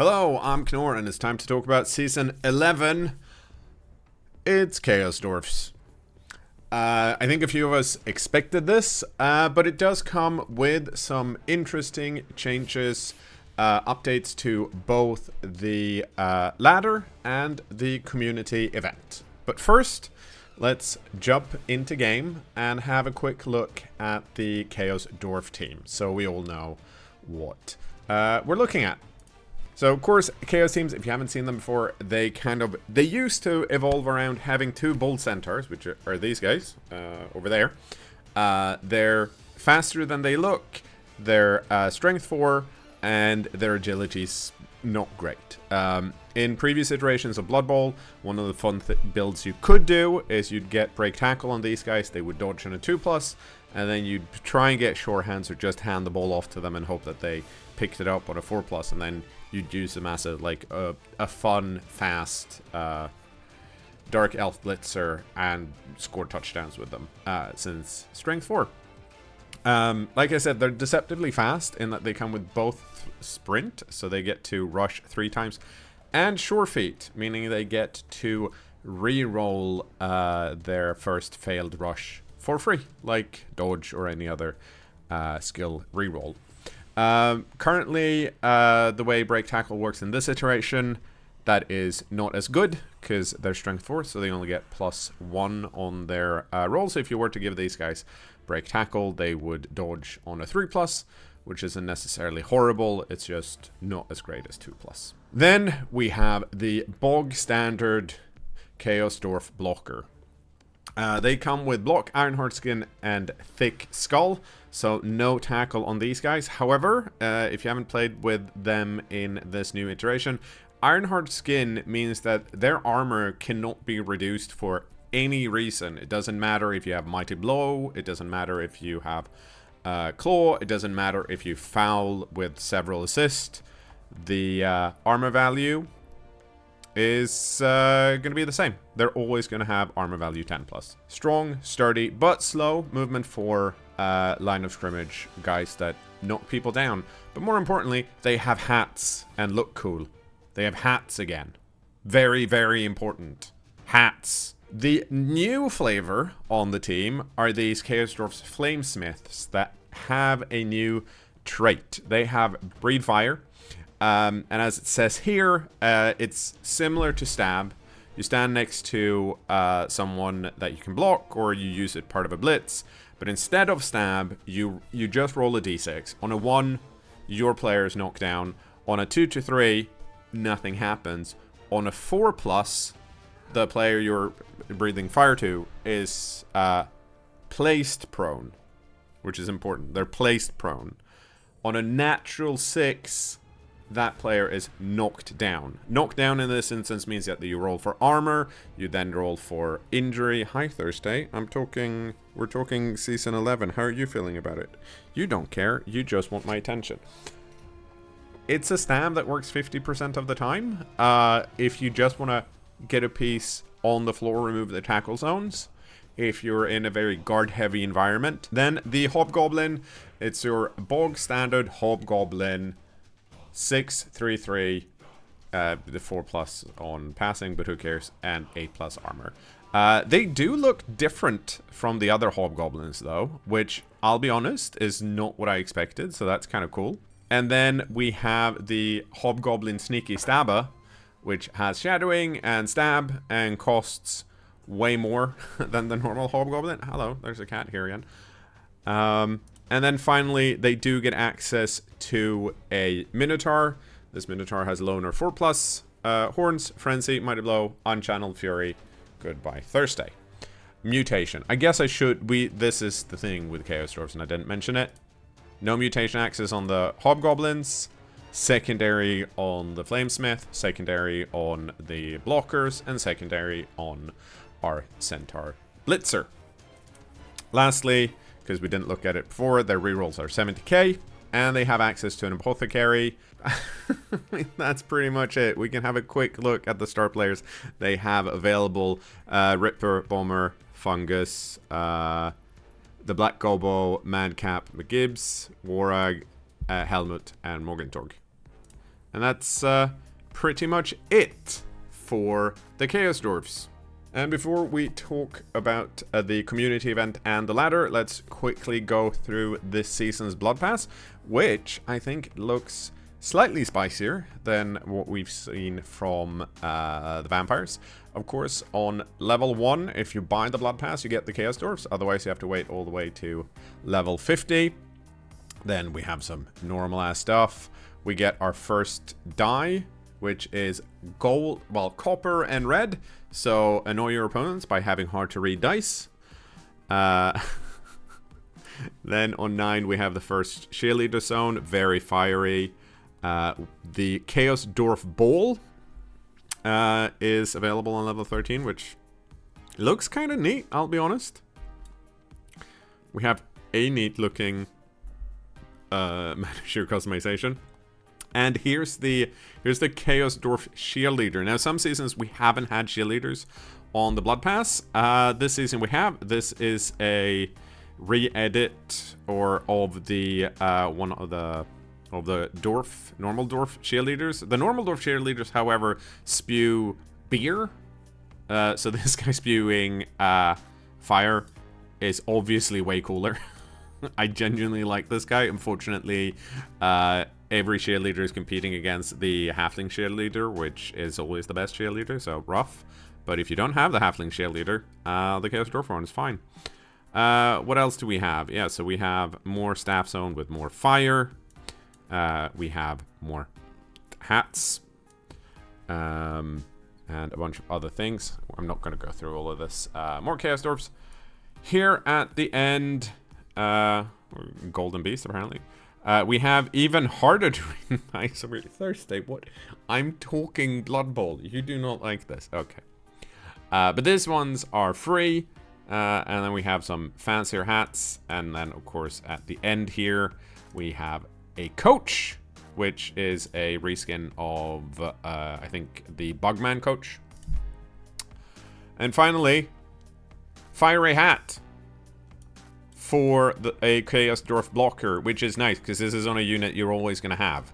Hello, I'm cKnoor, and it's time to talk about Season 11. It's Chaos Dwarfs. I think a few of us expected this, but it does come with some interesting changes, updates to both the ladder and the community event. But first, let's jump into game and have a quick look at the Chaos Dwarf team, so we all know what we're looking at. So, of course, Chaos teams, if you haven't seen them before, they used to evolve around having two bold centaurs, which are these guys over there. They're faster than they look, they're strength 4, and their agility's not great. In previous iterations of Blood Bowl, one of the fun builds you could do is you'd get break tackle on these guys, they would dodge on a 2+, and then you'd try and get sure hands or just hand the ball off to them and hope that they picked it up on a 4+, and then you'd use them as a fun, fast Dark Elf Blitzer and score touchdowns with them, since Strength 4. Like I said, they're deceptively fast in that they come with both Sprint, so they get to rush 3 times, and Sure Feet, meaning they get to re-roll their first failed rush for free, like Dodge or any other skill re-roll. Currently, the way Break Tackle works in this iteration, that is not as good, because they're Strength 4, so they only get +1 on their roll. So if you were to give these guys Break Tackle, they would dodge on a 3+, which isn't necessarily horrible, it's just not as great as 2+. Then we have the bog standard Chaos Dwarf blocker. They come with block, Ironheart Skin, and thick skull, so no tackle on these guys. However, if you haven't played with them in this new iteration, Ironheart Skin means that their armor cannot be reduced for any reason. It doesn't matter if you have Mighty Blow, it doesn't matter if you have Claw, it doesn't matter if you foul with several assists. The armor value is going to be the same. They're always going to have armor value 10+. Strong, sturdy, but slow movement for line of scrimmage guys that knock people down. But more importantly, they have hats and look cool. They have hats again. Very, very important. Hats. The new flavor on the team are these Chaos Dwarfs Flamesmiths that have a new trait. They have Breathe Fire. And as it says here, it's similar to Stab. You stand next to someone that you can block, or you use it part of a blitz. But instead of Stab, you just roll a d6. On a 1, your player is knocked down. On a 2 to 3, nothing happens. On a 4+, the player you're breathing fire to is placed prone, which is important. They're placed prone. On a natural 6, that player is knocked down. Knocked down in this instance means that you roll for armor, you then roll for injury. Hi, Thursday. We're talking Season 11. How are you feeling about it? You don't care. You just want my attention. It's a stab that works 50% of the time. If you just want to get a piece on the floor, remove the tackle zones. If you're in a very guard-heavy environment. Then the Hobgoblin, it's your bog standard Hobgoblin 6/3/3, the 4+ on passing, but who cares, and 8+ armor. They do look different from the other Hobgoblins though, which I'll be honest is not what I expected, so that's kind of cool. And then we have the Hobgoblin Sneaky Stabber, which has shadowing and stab and costs way more than the normal Hobgoblin. Hello, there's a cat here again. And then finally, they do get access to a Minotaur. This Minotaur has Loner 4+, Horns, Frenzy, Mighty Blow, Unchanneled Fury, Goodbye Thursday. Mutation. I guess I should... This is the thing with Chaos Dwarfs, and I didn't mention it. No mutation access on the Hobgoblins. Secondary on the Flamesmith. Secondary on the Blockers. And secondary on our Centaur Blitzer. Lastly, because we didn't look at it before, their rerolls are 70k, and they have access to an Apothecary. That's pretty much it. We can have a quick look at the star players they have available. Ripper, Bomber, Fungus, the Black Gobbo, Madcap, McGibbs, Warag, Helmut, and Morgentorg. And that's pretty much it for the Chaos Dwarfs. And before we talk about the community event and the ladder, let's quickly go through this season's Blood Pass, which I think looks slightly spicier than what we've seen from the vampires. Of course, on level 1, if you buy the Blood Pass, you get the Chaos Dwarfs. Otherwise, you have to wait all the way to level 50. Then we have some normal-ass stuff. We get our first die, which is gold, well, copper and red. So annoy your opponents by having hard-to-read dice. Then on 9, we have the first cheerleader zone, very fiery. The Chaos Dwarf Ball is available on level 13, which looks kind of neat, I'll be honest. We have a neat-looking manager customization. And here's the Chaos Dwarf Cheerleader. Now, some seasons we haven't had cheerleaders on the Blood Pass. This season we have. This is a re-edit of the one of the normal dwarf cheerleaders. The normal dwarf cheerleaders, however, spew beer. So this guy spewing fire is obviously way cooler. I genuinely like this guy. Unfortunately, every cheerleader is competing against the halfling cheerleader, which is always the best cheerleader, so rough. But if you don't have the halfling cheerleader, the Chaos Dwarf one is fine. What else do we have? Yeah, so we have more staff zone with more fire. We have more hats. And a bunch of other things. I'm not going to go through all of this. More Chaos Dwarfs. Here at the end, Golden Beast, apparently. We have even harder to read. Nice, I'm really thirsty. What? I'm talking Blood Bowl. You do not like this. Okay. But these ones are free. And then we have some fancier hats. And then, of course, at the end here, we have a coach, which is a reskin of, I think, the Bugman coach. And finally, fiery hat for a Chaos Dwarf blocker, which is nice, because this is on a unit you're always going to have.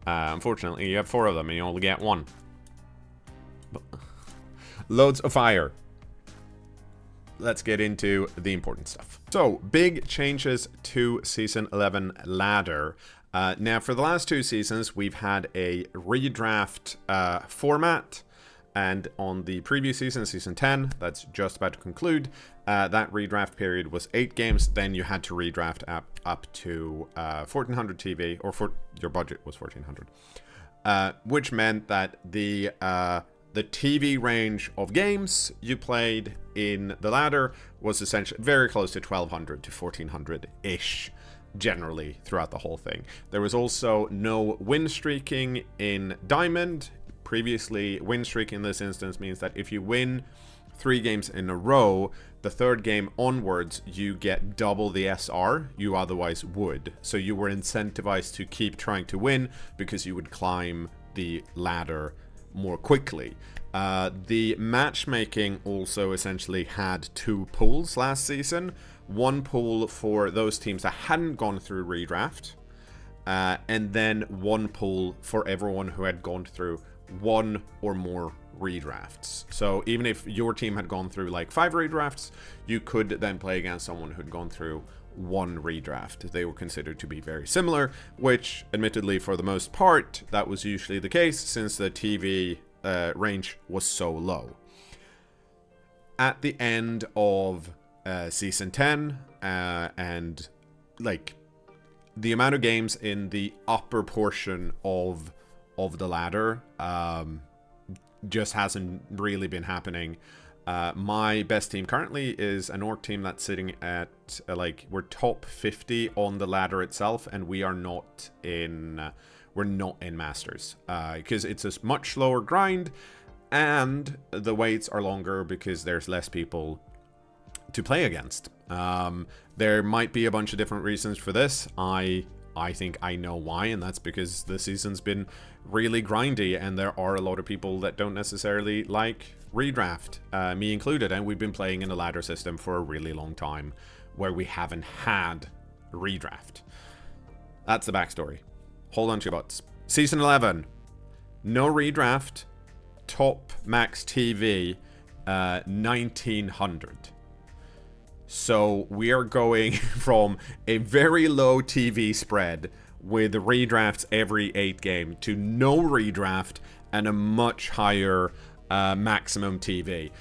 Unfortunately, you have 4 of them, and you only get 1. Loads of fire. Let's get into the important stuff. So, big changes to Season 11 ladder. Now, for the last 2 seasons, we've had a redraft format. And on the previous season, Season 10, that's just about to conclude, that redraft period was 8 games. Then you had to redraft up to 1,400 TV, or your budget was 1,400. Which meant that the TV range of games you played in the ladder was essentially very close to 1,200 to 1,400-ish, generally, throughout the whole thing. There was also no win streaking in Diamond. Previously, win streak in this instance means that if you win 3 games in a row, the 3rd game onwards, you get double the SR you otherwise would. So you were incentivized to keep trying to win because you would climb the ladder more quickly. The matchmaking also essentially had 2 pools last season. One pool for those teams that hadn't gone through redraft, and then one pool for everyone who had gone through 1 or more redrafts. So even if your team had gone through like 5 redrafts, you could then play against someone who'd gone through 1 redraft. They were considered to be very similar, which admittedly for the most part that was usually the case since the TV range was so low. At the end of Season 10, and like the amount of games in the upper portion of the ladder just hasn't really been happening. My best team currently is an orc team that's sitting at like we're top 50 on the ladder itself, and we are not in masters because it's a much slower grind and the waits are longer because there's less people to play against. There might be a bunch of different reasons for this. I think I know why, and that's because the season's been really grindy and there are a lot of people that don't necessarily like redraft, me included, and we've been playing in a ladder system for a really long time where we haven't had redraft. That's the backstory. Hold on to your butts. Season 11. No redraft. Top max TV. 1900. So we are going from a very low TV spread with redrafts every 8 game to no redraft and a much higher maximum TV.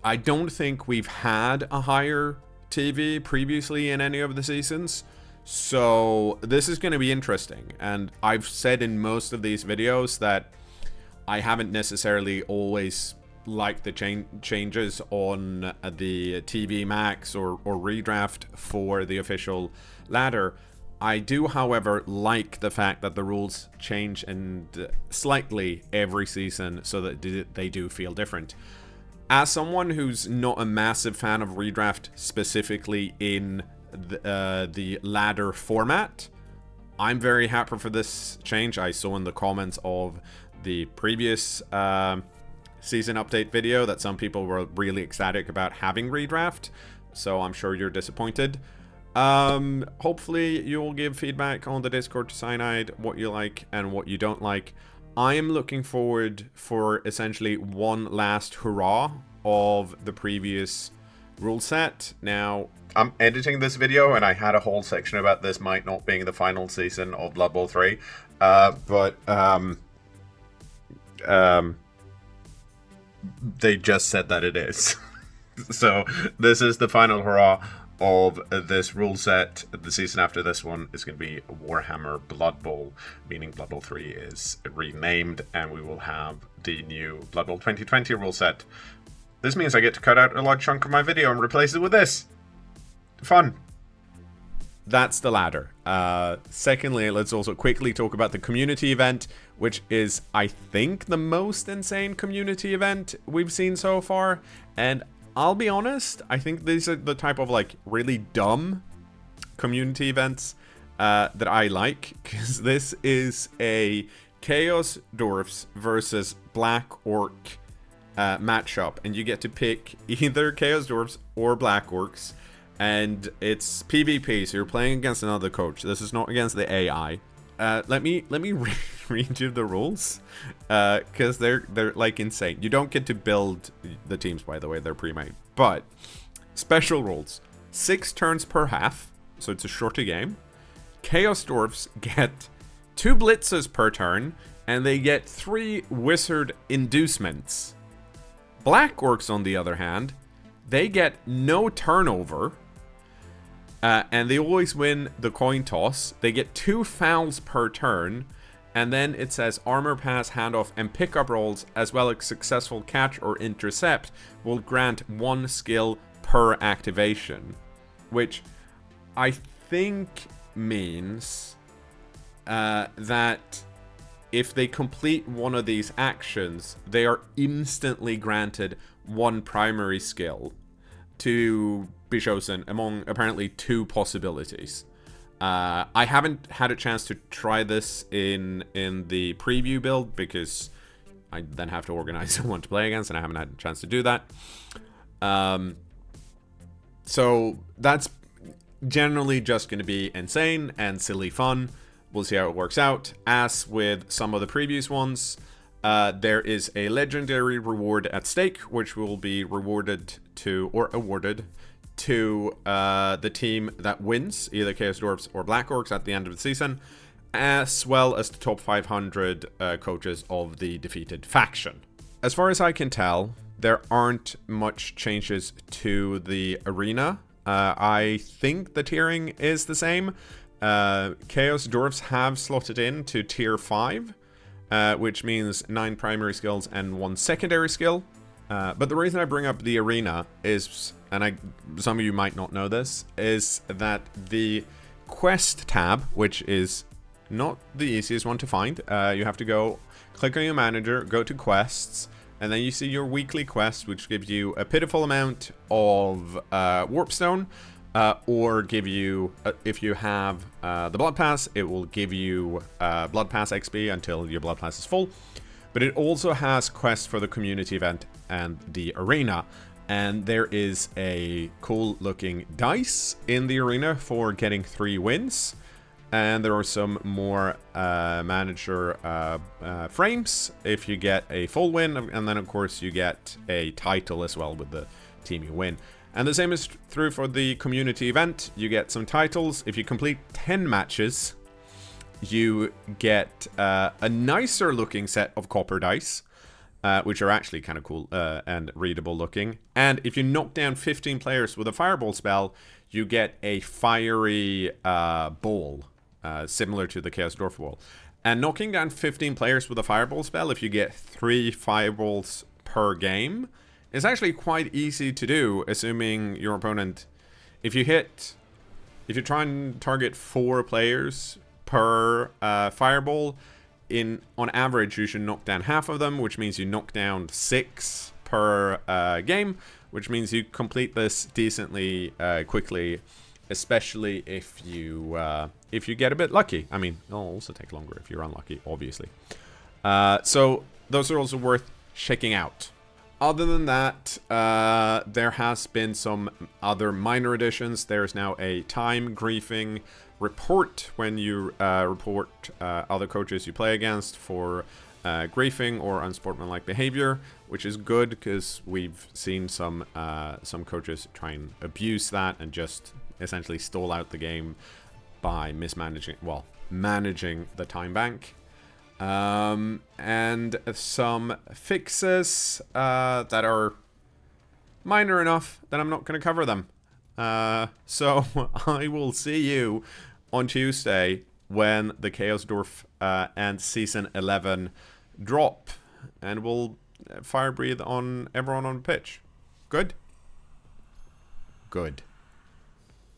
I don't think we've had a higher TV previously in any of the seasons, so this is going to be interesting. And I've said in most of these videos that I haven't necessarily always liked the changes on the TV max or redraft for the official ladder. I do, however, like the fact that the rules change and slightly every season so that they do feel different. As someone who's not a massive fan of redraft specifically in the ladder format, I'm very happy for this change. I saw in the comments of the previous season update video that some people were really ecstatic about having redraft, so I'm sure you're disappointed. Hopefully you'll give feedback on the Discord to Cyanide, what you like and what you don't like. I am looking forward for essentially one last hurrah of the previous rule set. Now, I'm editing this video and I had a whole section about this might not being the final season of Blood Bowl 3, but they just said that it is. So this is the final hurrah of this rule set. The season after this one is going to be Warhammer Blood Bowl, meaning Blood Bowl 3 is renamed, and we will have the new Blood Bowl 2020 rule set. This means I get to cut out a large chunk of my video and replace it with this. Fun. That's the ladder. Secondly, let's also quickly talk about the community event, which is, I think, the most insane community event we've seen so far. And I'll be honest, I think these are the type of like really dumb community events that I like, because this is a Chaos Dwarfs versus Black Orc matchup, and you get to pick either Chaos Dwarfs or Black Orcs, and it's PvP, so you're playing against another coach. This is not against the AI. Let me read you the rules, because they're like insane. You don't get to build the teams, by the way, they're pre-made. But special rules: 6 turns per half, so it's a shorter game. Chaos Dwarfs get 2 blitzes per turn, and they get 3 wizard inducements. Black Orcs, on the other hand, they get no turnover. And they always win the coin toss. They get 2 fouls per turn. And then it says armor pass, handoff, and pickup rolls, as well as successful catch or intercept, will grant 1 skill per activation. Which I think means that if they complete one of these actions, they are instantly granted 1 primary skill to be chosen among apparently 2 possibilities. I haven't had a chance to try this in the preview build because I then have to organize someone to play against, and I haven't had a chance to do that. So that's generally just going to be insane and silly fun. We'll see how it works out. As with some of the previous ones, there is a legendary reward at stake, which will be rewarded to, or awarded to, the team that wins, either Chaos Dwarfs or Black Orcs at the end of the season, as well as the top 500 coaches of the defeated faction. As far as I can tell, there aren't much changes to the arena. I think the tiering is the same. Chaos Dwarfs have slotted in to tier 5, which means 9 primary skills and 1 secondary skill. But the reason I bring up the arena is, and some of you might not know this, is that the quest tab, which is not the easiest one to find, you have to go click on your manager, go to quests, and then you see your weekly quest, which gives you a pitiful amount of warpstone, or give you, if you have the blood pass, it will give you blood pass XP until your blood pass is full. But it also has quests for the community event and the arena. And there is a cool looking dice in the arena for getting 3 wins. And there are some more manager frames if you get a full win. And then, of course, you get a title as well with the team you win. And the same is true for the community event. You get some titles. If you complete 10 matches, you get a nicer looking set of copper dice, which are actually kind of cool and readable looking. And if you knock down 15 players with a fireball spell, you get a fiery ball, similar to the Chaos Dwarf wall. And knocking down 15 players with a fireball spell, if you get 3 fireballs per game, is actually quite easy to do, assuming your opponent, if you try and target 4 players per fireball, on average you should knock down half of them, which means you knock down 6 per game, which means you complete this decently quickly, especially if you get a bit lucky. I mean, it'll also take longer if you're unlucky, obviously. So those are also worth checking out. Other than that, there has been some other minor additions. There's now a time griefing report when you report other coaches you play against for griefing or unsportsmanlike behavior, which is good because we've seen some coaches try and abuse that and just essentially stall out the game by managing the time bank. And some fixes that are minor enough that I'm not going to cover them. So I will see you on Tuesday when the Chaos Dwarf and Season 11 drop, and we'll fire breathe on everyone on the pitch. Good? Good.